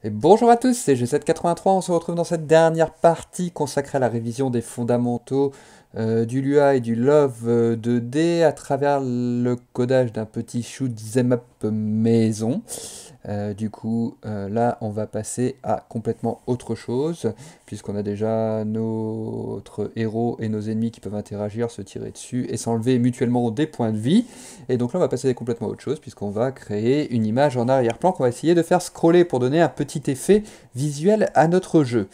Et bonjour à tous, c'est G783, on se retrouve dans cette dernière partie consacrée à la révision des fondamentaux du Lua et du Love 2D à travers le codage d'un petit shoot 'em up maison. Là, on va passer à complètement autre chose, puisqu'on a déjà notre héros et nos ennemis qui peuvent interagir, se tirer dessus et s'enlever mutuellement des points de vie. Et donc là, on va passer à complètement autre chose, puisqu'on va créer une image en arrière-plan qu'on va essayer de faire scroller pour donner un petit effet visuel à notre jeu.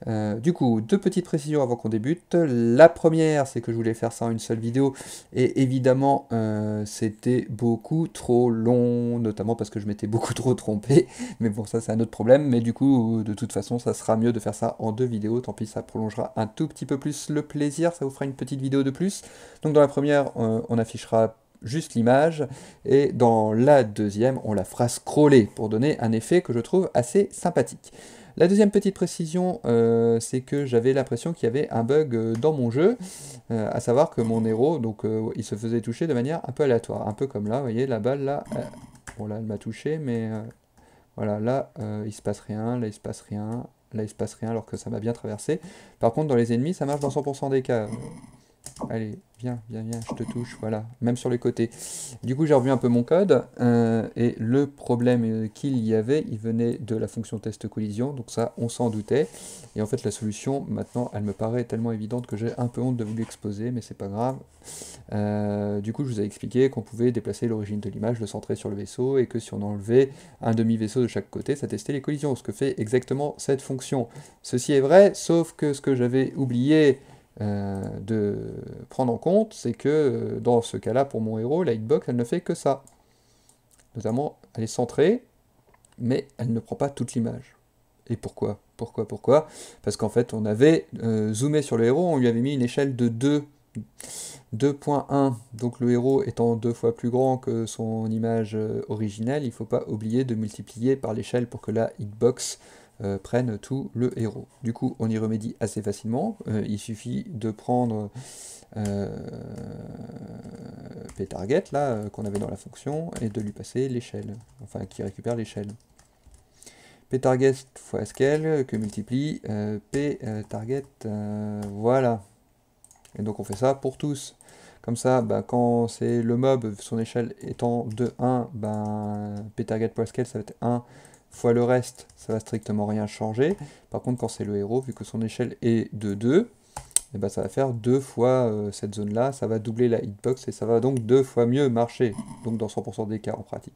Deux petites précisions avant qu'on débute. La première, c'est que je voulais faire ça en une seule vidéo, et évidemment, c'était beaucoup trop long, notamment parce que je m'étais beaucoup trop trompé. Mais bon, ça, c'est un autre problème. Mais du coup, de toute façon, ça sera mieux de faire ça en deux vidéos. Tant pis, ça prolongera un tout petit peu plus le plaisir. Ça vous fera une petite vidéo de plus. Donc, dans la première, on affichera juste l'image, et dans la deuxième, on la fera scroller pour donner un effet que je trouve assez sympathique. La deuxième petite précision, c'est que j'avais l'impression qu'il y avait un bug dans mon jeu, à savoir que mon héros, il se faisait toucher de manière un peu aléatoire, un peu comme là, vous voyez, la balle là, bon là elle m'a touché, mais voilà, là il se passe rien, là il se passe rien, là il se passe rien, alors que ça m'a bien traversé. Par contre, dans les ennemis, ça marche dans 100% des cas. Allez, viens, viens, viens, je te touche, voilà, même sur les côtés. Du coup, j'ai revu un peu mon code, et le problème qu'il y avait, il venait de la fonction test collision, donc ça, on s'en doutait. Et en fait, la solution, maintenant, elle me paraît tellement évidente que j'ai un peu honte de vous l'exposer, mais c'est pas grave. Du coup, je vous ai expliqué qu'on pouvait déplacer l'origine de l'image, le centrer sur le vaisseau, et que si on enlevait un demi-vaisseau de chaque côté, ça testait les collisions, ce que fait exactement cette fonction. Ceci est vrai, sauf que ce que j'avais oublié de prendre en compte, c'est que dans ce cas-là, pour mon héros, la hitbox, elle ne fait que ça. Notamment, elle est centrée, mais elle ne prend pas toute l'image. Et pourquoi? Pourquoi? Parce qu'en fait, on avait zoomé sur le héros, on lui avait mis une échelle de 2.1. Donc le héros étant deux fois plus grand que son image originelle, il ne faut pas oublier de multiplier par l'échelle pour que la hitbox prenne tout le héros. Du coup, on y remédie assez facilement. Il suffit de prendre ptarget, là, qu'on avait dans la fonction, et de lui passer l'échelle, enfin, qui récupère l'échelle. Ptarget fois scale, que multiplie ptarget, voilà. Et donc on fait ça pour tous. Comme ça, quand c'est le mob, son échelle étant de 1, ptarget.scale, ça va être 1 fois le reste, ça va strictement rien changer. Par contre, quand c'est le héros, vu que son échelle est de 2, ça va faire 2 fois cette zone-là, ça va doubler la hitbox, et ça va donc 2 fois mieux marcher. Donc dans 100% des cas en pratique.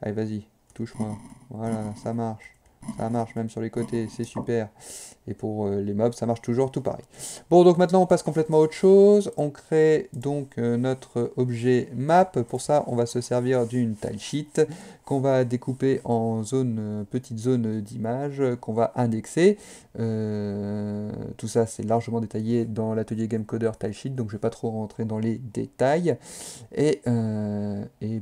Allez, vas-y, touche-moi. Voilà, ça marche. Ça marche même sur les côtés, c'est super. Et pour les mobs, ça marche toujours tout pareil. Bon, donc maintenant on passe complètement à autre chose. On crée donc notre objet map. Pour ça, on va se servir d'une tilesheet qu'on va découper en petites zones d'images qu'on va indexer. Tout ça, c'est largement détaillé dans l'atelier Gamecoder tilesheet, donc je ne vais pas trop rentrer dans les détails. Et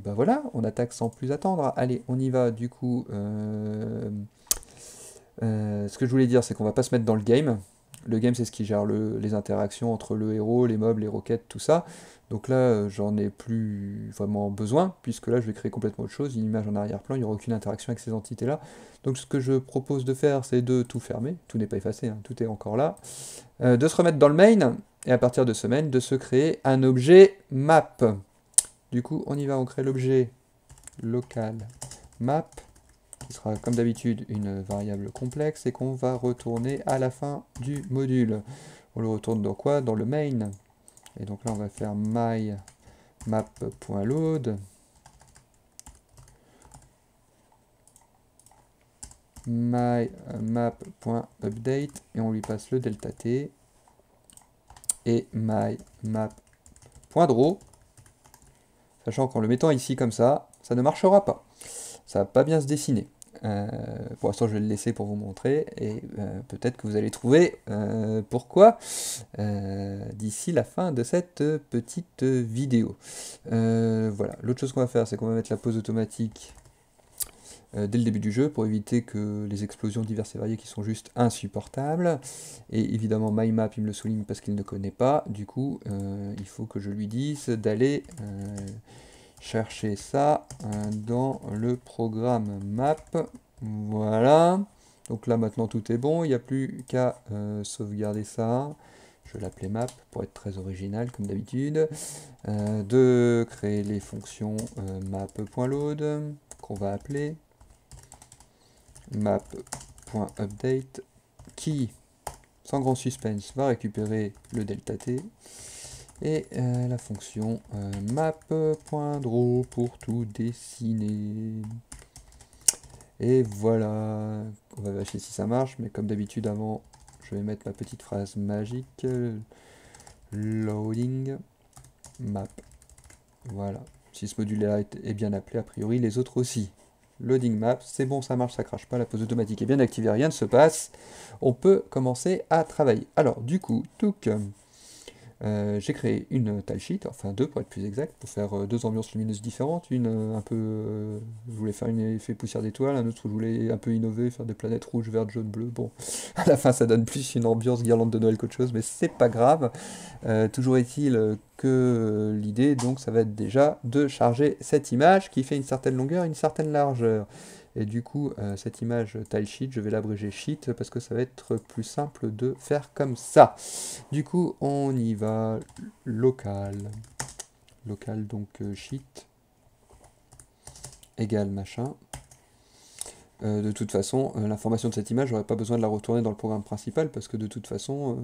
voilà, on attaque sans plus attendre. Allez, on y va du coup. Ce que je voulais dire, c'est qu'on va pas se mettre dans le game. Le game, c'est ce qui gère les interactions entre le héros, les mobs, les roquettes, tout ça. Donc là, j'en ai plus vraiment besoin, puisque là, je vais créer complètement autre chose, une image en arrière-plan, il n'y aura aucune interaction avec ces entités-là. Donc ce que je propose de faire, c'est de tout fermer, tout n'est pas effacé, hein, tout est encore là, de se remettre dans le main, et à partir de ce main, de se créer un objet map. Du coup, on y va, on crée l'objet local map, qui sera comme d'habitude une variable complexe et qu'on va retourner à la fin du module. On le retourne dans quoi? Dans le main. Et donc là on va faire mymap.load, mymap.update, et on lui passe le delta t, et mymap.draw, sachant qu'en le mettant ici comme ça ne marchera pas. Ça va pas bien se dessiner. Pour l'instant, je vais le laisser pour vous montrer, et peut-être que vous allez trouver pourquoi d'ici la fin de cette petite vidéo. Voilà, l'autre chose qu'on va faire, c'est qu'on va mettre la pause automatique dès le début du jeu pour éviter que les explosions diverses et variées qui sont juste insupportables. Et évidemment, MyMap, il me le souligne parce qu'il ne connaît pas. Du coup, il faut que je lui dise d'aller chercher ça dans le programme map. Voilà. Donc là maintenant tout est bon, il n'y a plus qu'à sauvegarder ça. Je vais l'appeler map pour être très original comme d'habitude. De créer les fonctions map.load qu'on va appeler map.update qui, sans grand suspense, va récupérer le delta t et la fonction map.draw pour tout dessiner. Et voilà, on va vérifier si ça marche, mais comme d'habitude avant, je vais mettre ma petite phrase magique, loading map. Voilà, si ce module-là est bien appelé, a priori les autres aussi. Loading map, c'est bon, ça marche, ça crache pas, la pause automatique est bien activée, rien ne se passe. On peut commencer à travailler. Alors du coup, j'ai créé une tilesheet, enfin deux pour être plus exact, pour faire deux ambiances lumineuses différentes. Une un peu, je voulais faire un effet poussière d'étoile, un autre je voulais un peu innover, faire des planètes rouges, vertes, jaunes, bleues. Bon, à la fin ça donne plus une ambiance guirlande de Noël qu'autre chose, mais c'est pas grave. Toujours est-il que l'idée, donc, ça va être déjà de charger cette image qui fait une certaine longueur, une certaine largeur. Et du coup, cette image tilesheet, je vais l'abréger sheet parce que ça va être plus simple de faire comme ça. Du coup, on y va local. Local, donc sheet égale machin. De toute façon, l'information de cette image, j'aurais pas besoin de la retourner dans le programme principal parce que de toute façon,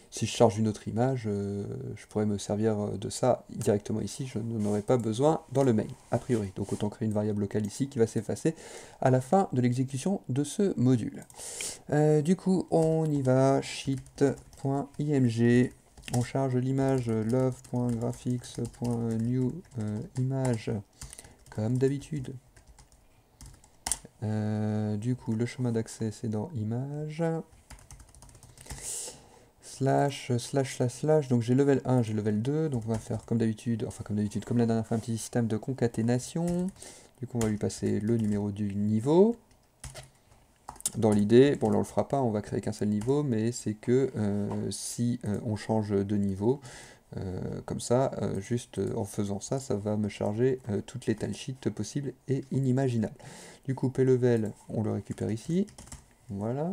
si je charge une autre image, je pourrais me servir de ça directement ici, je n'en aurais pas besoin dans le main, a priori. Donc autant créer une variable locale ici qui va s'effacer à la fin de l'exécution de ce module. Du coup, on y va, sheet.img, on charge l'image love.graphics.new image, comme d'habitude. Du coup, le chemin d'accès, c'est dans image. Slash, donc j'ai level 1, j'ai level 2, donc on va faire comme d'habitude, enfin comme d'habitude, comme la dernière fois, un petit système de concaténation. Du coup, on va lui passer le numéro du niveau. Dans l'idée, bon là on le fera pas, on va créer qu'un seul niveau, mais c'est que si on change de niveau, comme ça, juste en faisant ça, ça va me charger toutes les tilesheets possibles et inimaginables. Du coup, plevel, on le récupère ici, voilà.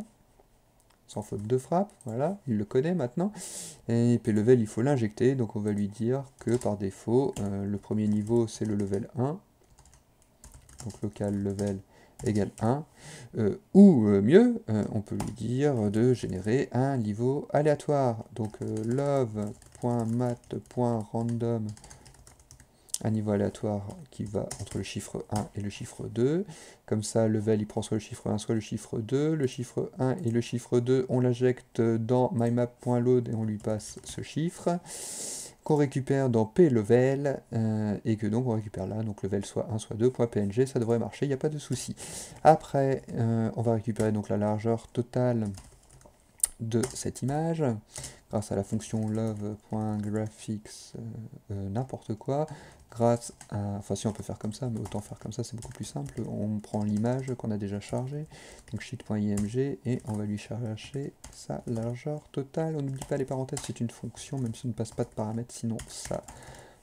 Sans faute de frappe, voilà, il le connaît maintenant. Et plevel, il faut l'injecter, donc on va lui dire que par défaut, le premier niveau c'est le level 1. Donc local level égale 1. Ou mieux, on peut lui dire de générer un niveau aléatoire. Donc love.mat.random, un niveau aléatoire qui va entre le chiffre 1 et le chiffre 2. Comme ça, level, il prend soit le chiffre 1, soit le chiffre 2. Le chiffre 1 et le chiffre 2, on l'injecte dans mymap.load et on lui passe ce chiffre, qu'on récupère dans plevel, et que donc on récupère là, donc level soit 1, soit 2.png, ça devrait marcher, il n'y a pas de souci. Après, on va récupérer donc la largeur totale de cette image, grâce à la fonction love.graphics, n'importe quoi, grâce à, enfin si on peut faire comme ça, mais autant faire comme ça, c'est beaucoup plus simple, on prend l'image qu'on a déjà chargée, donc sheet.img, et on va lui chercher sa largeur totale. On n'oublie pas les parenthèses, c'est une fonction, même si on ne passe pas de paramètres, sinon ça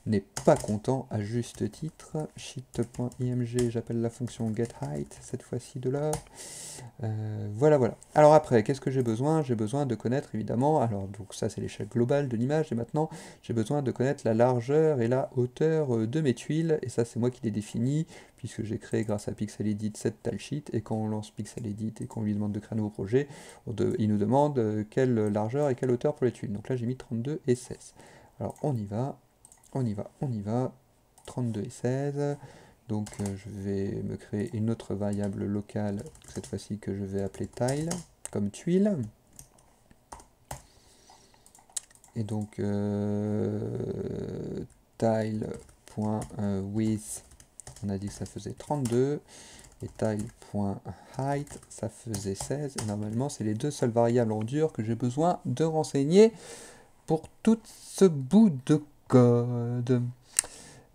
n'est pas content à juste titre. Sheet.img, j'appelle la fonction getHeight, cette fois-ci de là. Voilà, voilà. Alors après, qu'est-ce que j'ai besoin? J'ai besoin de connaître évidemment, alors donc ça c'est l'échelle globale de l'image, et maintenant j'ai besoin de connaître la largeur et la hauteur de mes tuiles, et ça c'est moi qui l'ai défini, puisque j'ai créé grâce à PixelEdit cette tilesheet, et quand on lance PixelEdit et qu'on lui demande de créer un nouveau projet, il nous demande quelle largeur et quelle hauteur pour les tuiles. Donc là j'ai mis 32 et 16. Alors on y va. On y va, on y va, 32 et 16, donc je vais me créer une autre variable locale, cette fois-ci que je vais appeler tile, comme tuile, et donc tile.width, on a dit que ça faisait 32, et tile.height, ça faisait 16, et normalement c'est les deux seules variables en dur que j'ai besoin de renseigner pour tout ce bout de code.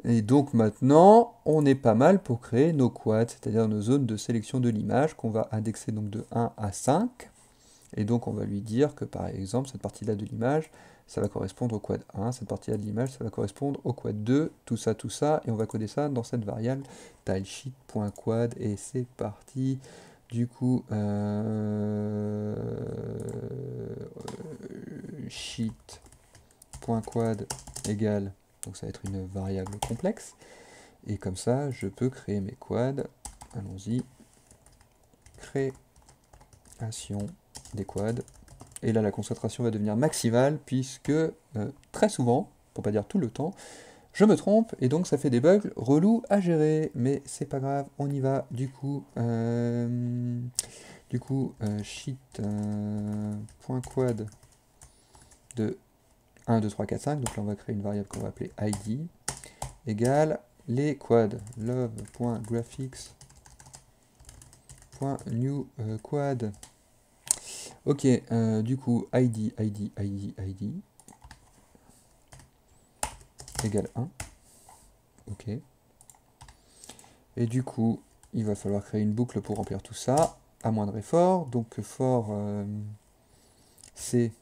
Et donc maintenant, on est pas mal pour créer nos quads, c'est-à-dire nos zones de sélection de l'image qu'on va indexer donc de 1 à 5. Et donc on va lui dire que par exemple, cette partie-là de l'image, ça va correspondre au quad 1, cette partie-là de l'image, ça va correspondre au quad 2, tout ça, et on va coder ça dans cette variable tilesheet.quad, et c'est parti. Du coup, sheet.quad égale, donc ça va être une variable complexe. Et comme ça, je peux créer mes quads. Allons-y. Création des quads. Et là, la concentration va devenir maximale, puisque très souvent, pour pas dire tout le temps, je me trompe, et donc ça fait des bugs relous à gérer. Mais c'est pas grave, on y va. Sheet.quad de 1, 2, 3, 4, 5. Donc là, on va créer une variable qu'on va appeler id, égale les quads. Love.graphics.new quad. Ok, du coup, id égale 1. Ok. Et du coup, il va falloir créer une boucle pour remplir tout ça, à moindre effort. Donc for c,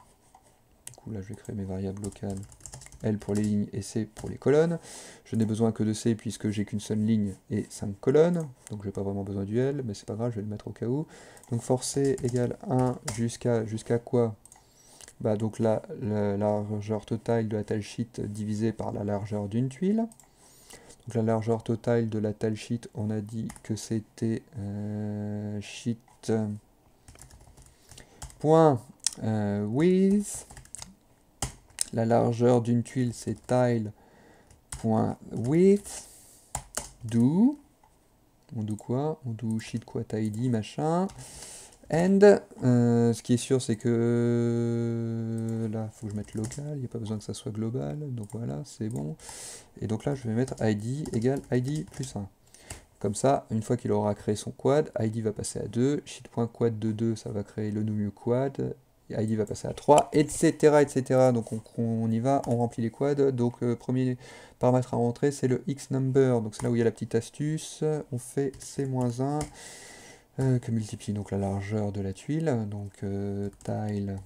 du coup là je vais créer mes variables locales, L pour les lignes et C pour les colonnes. Je n'ai besoin que de C puisque j'ai qu'une seule ligne et 5 colonnes, donc je n'ai pas vraiment besoin du L, mais c'est pas grave, je vais le mettre au cas où. Donc for C égale 1 jusqu'à quoi? Bah donc la largeur totale de la tile sheet divisée par la largeur d'une tuile. Donc la largeur totale de la tile sheet, on a dit que c'était sheet point width. La largeur d'une tuile, c'est tile.width. Do. On do quoi? On do sheet quoi tidy machin. And, ce qui est sûr, c'est que là, il faut que je mette local, il n'y a pas besoin que ça soit global, donc voilà, c'est bon. Et donc là, je vais mettre id égale id plus 1. Comme ça, une fois qu'il aura créé son quad, id va passer à 2, sheet.quad de 2, ça va créer le new quad, id va passer à 3, etc. etc. Donc on y va, on remplit les quads. Donc premier paramètre à rentrer, c'est le x-number, donc c'est là où il y a la petite astuce, on fait c-1, que multiplie donc la largeur de la tuile, donc tile.width.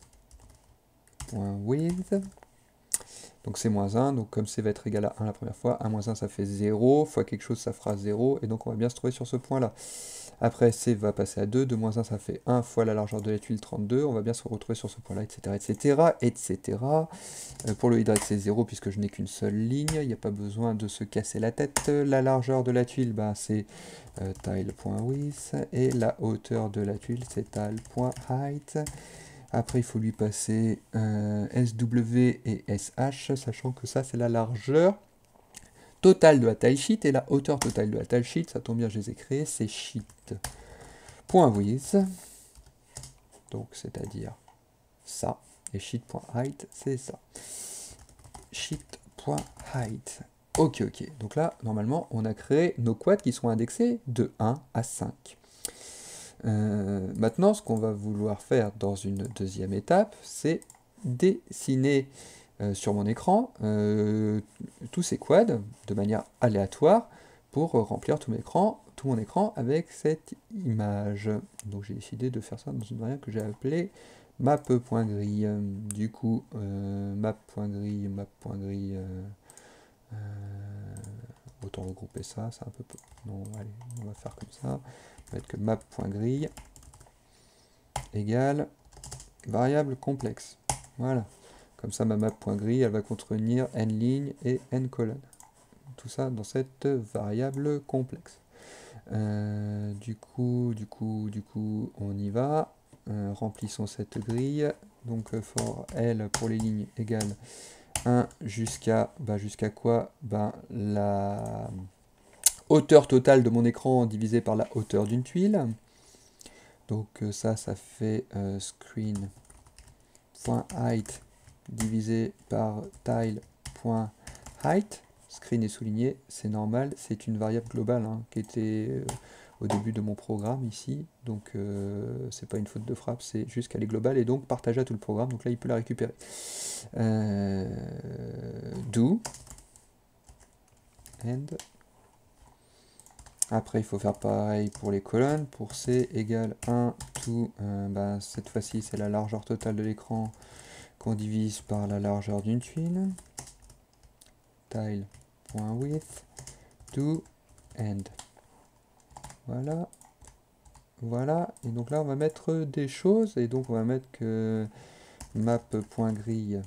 Donc c'est -1, donc comme c va être égal à 1 la première fois, 1 moins 1 ça fait 0, fois quelque chose ça fera 0, et donc on va bien se trouver sur ce point-là. Après c va passer à 2, 2 moins 1 ça fait 1 fois la largeur de la tuile 32, on va bien se retrouver sur ce point-là, etc. etc. etc. Pour le y c'est 0 puisque je n'ai qu'une seule ligne, il n'y a pas besoin de se casser la tête. La largeur de la tuile, ben, c'est tile.width, et la hauteur de la tuile c'est tile.height. Après, il faut lui passer SW et SH, sachant que ça, c'est la largeur totale de la tile sheet, et la hauteur totale de la tile sheet, ça tombe bien, je les ai créés, c'est sheet.width, donc c'est-à-dire ça, et sheet.height, c'est ça. Sheet.height. Ok, ok. Donc là, normalement, on a créé nos quads qui sont indexés de 1 à 5. Maintenant, ce qu'on va vouloir faire dans une deuxième étape, c'est dessiner sur mon écran tous ces quads de manière aléatoire pour remplir tout mon écran avec cette image. Donc j'ai décidé de faire ça dans une variable que j'ai appelée map.grille. Du coup, map.grille, autant regrouper ça, c'est un peu... Non, allez, on va faire comme ça. On va mettre que map.grille égale variable complexe. Voilà. Comme ça, ma map.grille, elle va contenir n lignes et n colonnes. Tout ça dans cette variable complexe. Du coup, on y va. Remplissons cette grille. Donc, for L pour les lignes égale 1 jusqu'à quoi? La hauteur totale de mon écran divisée par la hauteur d'une tuile. Donc ça fait screen.height divisé par tile.height. Screen est souligné, c'est normal, c'est une variable globale hein, qui était au début de mon programme ici. Donc c'est pas une faute de frappe, c'est juste qu'elle est globale et donc partagée à tout le programme. Donc là il peut la récupérer. Do and après, il faut faire pareil pour les colonnes. Pour C égale 1 to, cette fois-ci, c'est la largeur totale de l'écran qu'on divise par la largeur d'une tuile. Tile.width to end. Voilà. voilà, et donc là on va mettre des choses, et donc on va mettre que map.grille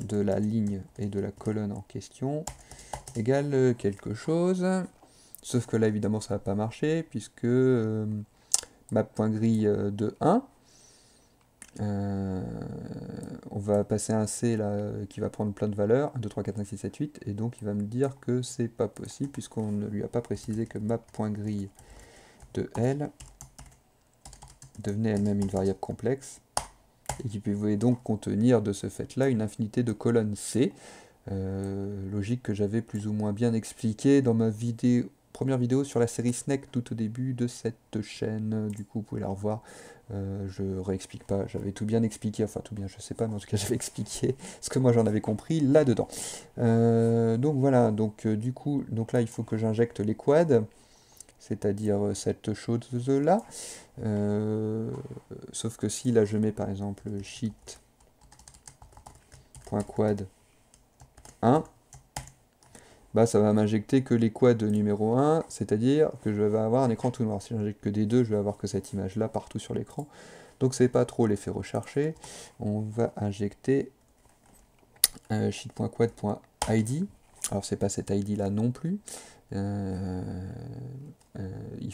de la ligne et de la colonne en question égale quelque chose. Sauf que là évidemment ça va pas marcher puisque map.grille de 1, on va passer un C là qui va prendre plein de valeurs, 1, 2, 3, 4, 5, 6, 7, 8, et donc il va me dire que c'est pas possible puisqu'on ne lui a pas précisé que map.grille de L devenait elle-même une variable complexe et qui pouvait donc contenir de ce fait là une infinité de colonnes C, logique que j'avais plus ou moins bien expliqué dans ma première vidéo sur la série Snake tout au début de cette chaîne. Du coup vous pouvez la revoir, je réexplique pas, j'avais tout bien expliqué, enfin tout bien je sais pas, mais en tout cas j'avais expliqué ce que moi j'en avais compris là-dedans. Donc voilà, donc du coup, donc là il faut que j'injecte les quads, c'est-à-dire cette chose-là. Sauf que si là je mets par exemple sheet.quad 1, bah ça va m'injecter que les quads numéro 1, c'est-à-dire que je vais avoir un écran tout noir. Si j'injecte que des deux, je vais avoir que cette image-là partout sur l'écran. Donc c'est pas trop l'effet recherché. On va injecter sheet.quad.id. Alors c'est pas cet ID là non plus. Il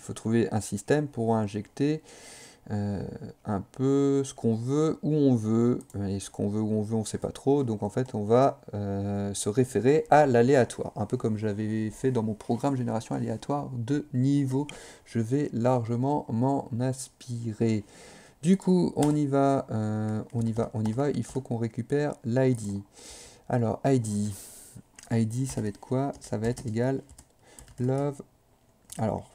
faut trouver un système pour injecter un peu ce qu'on veut, où on veut, et ce qu'on veut, où on veut, on ne sait pas trop, donc en fait on va se référer à l'aléatoire, un peu comme j'avais fait dans mon programme génération aléatoire de niveau, je vais largement m'en inspirer. Du coup, on y va, il faut qu'on récupère l'ID. Alors, ID, ça va être quoi? Ça va être égal love, alors,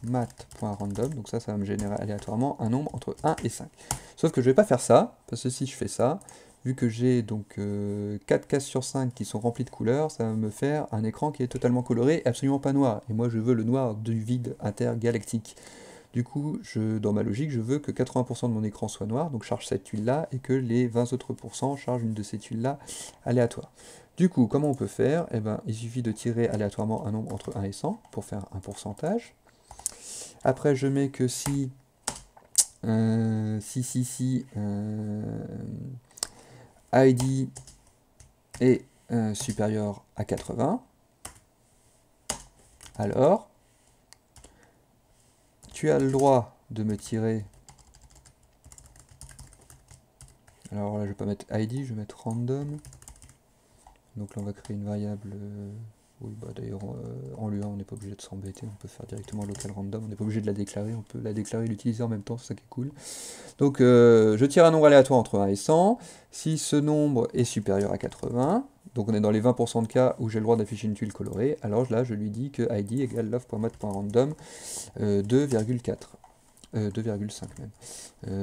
.mat.random, donc ça va me générer aléatoirement un nombre entre 1 et 5. Sauf que je ne vais pas faire ça, parce que si je fais ça, vu que j'ai donc 4 cases sur 5 qui sont remplies de couleurs, ça va me faire un écran qui est totalement coloré et absolument pas noir. Et moi je veux le noir du vide intergalactique. Du coup, dans ma logique, je veux que 80% de mon écran soit noir, donc charge cette tuile-là, et que les 20 autres pourcents chargent une de ces tuiles-là aléatoire. Du coup, comment on peut faire? Eh ben, il suffit de tirer aléatoirement un nombre entre 1 et 100 pour faire un pourcentage. Après, je mets que si ID est supérieur à 80, alors tu as le droit de me tirer. Alors là, je vais pas mettre ID, je vais mettre random. Donc là, on va créer une variable. Oui, bah d'ailleurs, en Lua, on n'est pas obligé de s'embêter, on peut faire directement local random, on n'est pas obligé de la déclarer, on peut la déclarer et l'utiliser en même temps, c'est ça qui est cool. Donc je tire un nombre aléatoire entre 1 et 100, si ce nombre est supérieur à 80, donc on est dans les 20% de cas où j'ai le droit d'afficher une tuile colorée, alors là je lui dis que id égale love.mat.random 2,4. 2,5 même.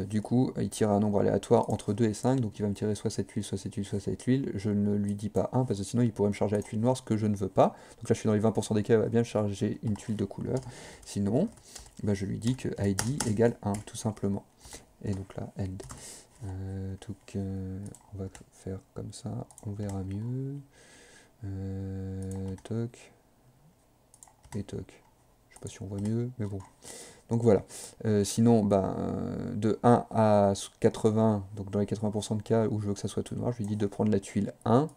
Du coup, il tire un nombre aléatoire entre 2 et 5, donc il va me tirer soit cette tuile, soit cette tuile, soit cette tuile. Je ne lui dis pas 1, parce que sinon il pourrait me charger la tuile noire, ce que je ne veux pas. Donc là je suis dans les 20% des cas, il va bien me charger une tuile de couleur. Sinon, bah, je lui dis que id égale 1, tout simplement. Et donc là, end. On va faire comme ça, on verra mieux. Toc. Et toc. Je sais pas si on voit mieux, mais bon. Donc voilà. Sinon, de 1 à 80, donc dans les 80% de cas où je veux que ça soit tout noir, je lui dis de prendre la tuile 1.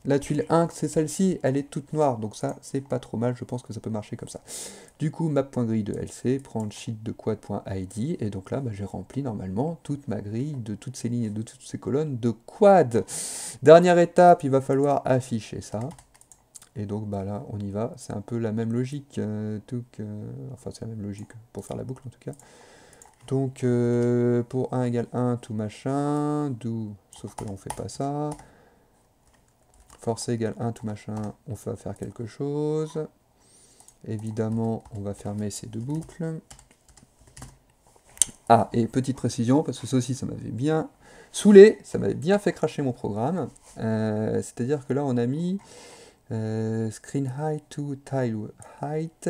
La tuile 1, c'est celle-ci, elle est toute noire, donc ça, c'est pas trop mal, je pense que ça peut marcher comme ça. Du coup, map.grille de LC, prendre sheet de quad.id, et donc là, j'ai rempli normalement toute ma grille de toutes ces lignes et de toutes ces colonnes de quad. Dernière étape, il va falloir afficher ça. Et donc là, on y va, c'est un peu la même logique, enfin c'est la même logique pour faire la boucle en tout cas. Donc pour 1 égale 1, tout machin, do, sauf que là on fait pas ça. Force égale 1, tout machin, on va faire quelque chose. Évidemment, on va fermer ces deux boucles. Ah, et petite précision, parce que ça aussi ça m'avait bien saoulé, ça m'avait bien fait cracher mon programme. C'est-à-dire que là on a mis screen height to tile height,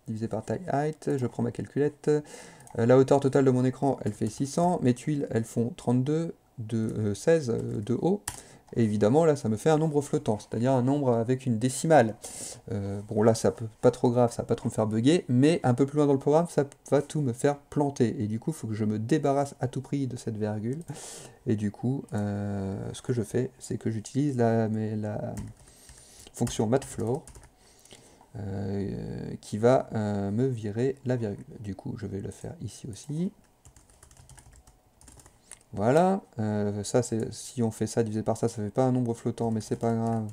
divisé par tile height, je prends ma calculette, la hauteur totale de mon écran elle fait 600, mes tuiles elles font 32, 16 de haut, Et évidemment, là, ça me fait un nombre flottant, c'est-à-dire un nombre avec une décimale. Bon, là, ça peut pas trop grave, ça va pas trop me faire bugger, mais un peu plus loin dans le programme, ça va tout me faire planter. Et du coup, il faut que je me débarrasse à tout prix de cette virgule. Et du coup, ce que je fais, c'est que j'utilise la fonction mathfloor qui va me virer la virgule. Du coup, je vais le faire ici aussi. Voilà, ça, si on fait ça divisé par ça, ça fait pas un nombre flottant, mais c'est pas grave.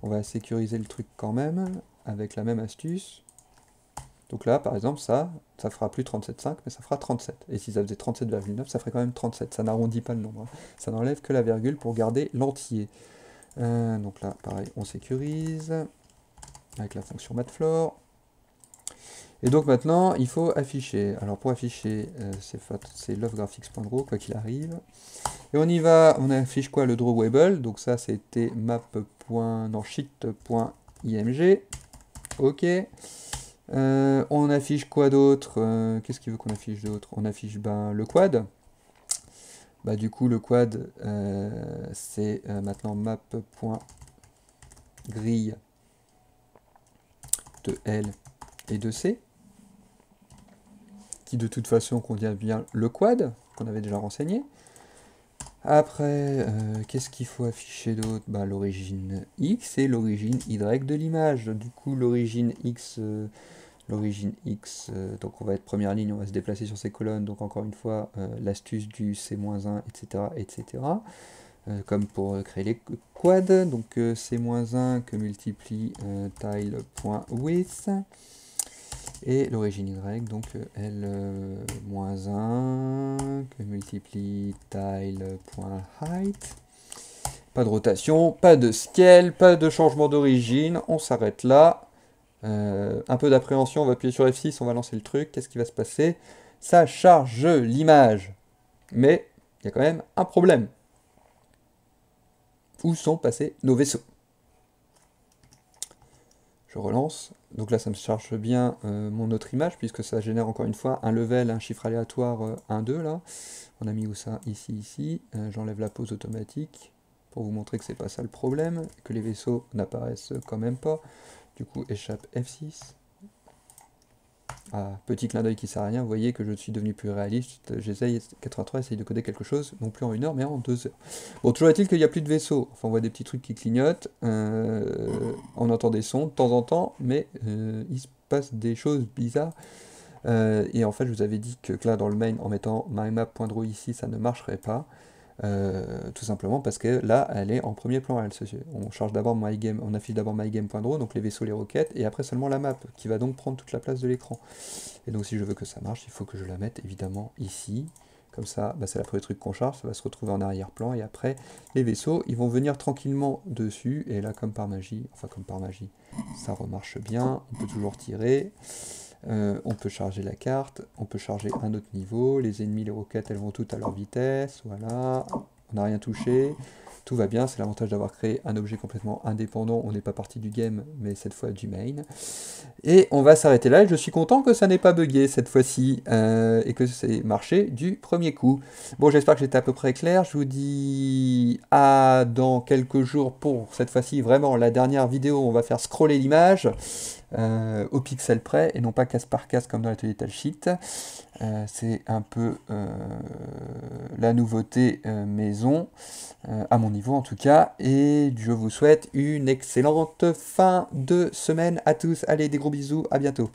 On va sécuriser le truc quand même, avec la même astuce. Donc là, par exemple, ça fera plus 37,5, mais ça fera 37. Et si ça faisait 37,9, ça ferait quand même 37. Ça n'arrondit pas le nombre, hein. Ça n'enlève que la virgule pour garder l'entier. Donc là, pareil, on sécurise avec la fonction mathfloor. Et donc maintenant, il faut afficher. Alors pour afficher, c'est lovegraphics.draw, quoi qu'il arrive. Et on y va, on affiche quoi? Le drawable. Donc ça, c'était sheet.img. Ok. On affiche quoi d'autre? Qu'est-ce qu'il veut qu'on affiche d'autre? On affiche le quad. Bah, du coup, le quad, c'est maintenant map.grille de L et de C, qui de toute façon contient bien le quad, qu'on avait déjà renseigné. Après, qu'est-ce qu'il faut afficher d'autre? Bah, l'origine X et l'origine Y de l'image. Du coup, l'origine X, donc on va être première ligne, on va se déplacer sur ces colonnes. Donc encore une fois, l'astuce du C-1, etc., etc. Comme pour créer les quads. Donc C-1 que multiplie tile.width. Et l'origine Y, donc L-1 que multiplie tile.height. Pas de rotation, pas de scale, pas de changement d'origine. On s'arrête là. Un peu d'appréhension, on va appuyer sur F6, on va lancer le truc. Qu'est-ce qui va se passer? Ça charge l'image. Mais il y a quand même un problème. Où sont passés nos vaisseaux? Je relance. Donc là, ça me charge bien mon autre image, puisque ça génère encore une fois un level, un chiffre aléatoire 1, 2, là. On a mis où ça? Ici, ici. J'enlève la pause automatique, pour vous montrer que c'est pas ça le problème, que les vaisseaux n'apparaissent quand même pas. Du coup, échappe F6. Ah, petit clin d'œil qui sert à rien, vous voyez que je suis devenu plus réaliste. J'essaye, 83, essaye de coder quelque chose, non plus en 1 heure, mais en 2 heures. Bon, toujours est-il qu'il n'y a plus de vaisseaux. Enfin, on voit des petits trucs qui clignotent. On entend des sons de temps en temps, mais il se passe des choses bizarres. Et en fait, je vous avais dit que là, dans le main, en mettant mymap.draw ici, ça ne marcherait pas. Tout simplement parce que là, elle est en premier plan. On charge d'abord mygame, on affiche d'abord mygame.draw, donc les vaisseaux, les roquettes, et après seulement la map, qui va donc prendre toute la place de l'écran. Et donc si je veux que ça marche, il faut que je la mette évidemment ici. Comme ça, c'est le premier truc qu'on charge, ça va se retrouver en arrière-plan, et après, les vaisseaux, ils vont venir tranquillement dessus, et là, comme par magie, ça remarche bien, on peut toujours tirer. On peut charger la carte, on peut charger un autre niveau, les ennemis, les roquettes, elles vont toutes à leur vitesse, voilà, on n'a rien touché, tout va bien, c'est l'avantage d'avoir créé un objet complètement indépendant, on n'est pas parti du game, mais cette fois du main. Et on va s'arrêter là, et je suis content que ça n'ait pas bugué cette fois-ci, et que c'est marché du premier coup. Bon, j'espère que j'étais à peu près clair, je vous dis à dans quelques jours pour cette fois-ci, vraiment la dernière vidéo, on va faire scroller l'image, au pixel près et non pas case par case comme dans l'atelier Talsheet. C'est un peu la nouveauté maison, à mon niveau en tout cas, et je vous souhaite une excellente fin de semaine à tous. Allez, des gros bisous, à bientôt.